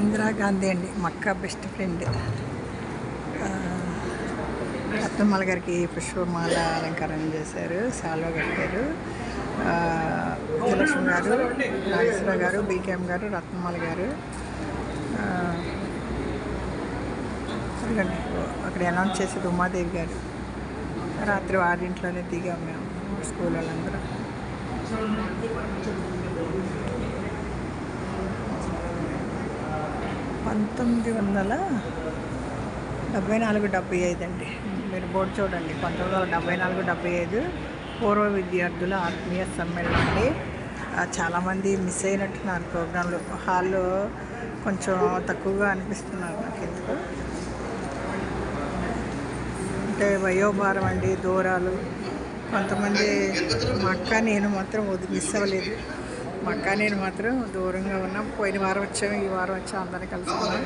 ఇందిరాగాంధీ అండి, మక్కా best friend. రత్నమాల గారికి పుష్పమాల అలంకరణ చేశారు, సాల్వా కట్టారు. విజయలక్ష్మి గారు, నాగేశ్వరరావు గారు, బీకేఎం గారు, రత్నమాల గారు. చూడండి, అక్కడ అనౌన్స్ చేసేది ఉమాదేవి గారు. రాత్రి 6 దిగాం మేము, స్కూల్ వాళ్ళందరూ. 1974-75 అండి. మీరు బోర్డు చూడండి, 1974-75 పూర్వ విద్యార్థుల ఆత్మీయ సమ్మేళనం అండి. చాలామంది మిస్ అయినట్టున్నారు ప్రోగ్రాంలు. హాల్లో కొంచెం తక్కువగా అనిపిస్తున్నారు నాకు ఎందుకు అంటే వయోభారం అండి, దూరాలు. కొంతమంది మా అక్క నేను మాత్రం మిస్ అవ్వలేదు. మా అక్క నేను మాత్రం దూరంగా ఉన్నాం. పోయిన వారం వచ్చాము, ఈ వారం వచ్చాము, అందరినీ కలుసుకున్నాం.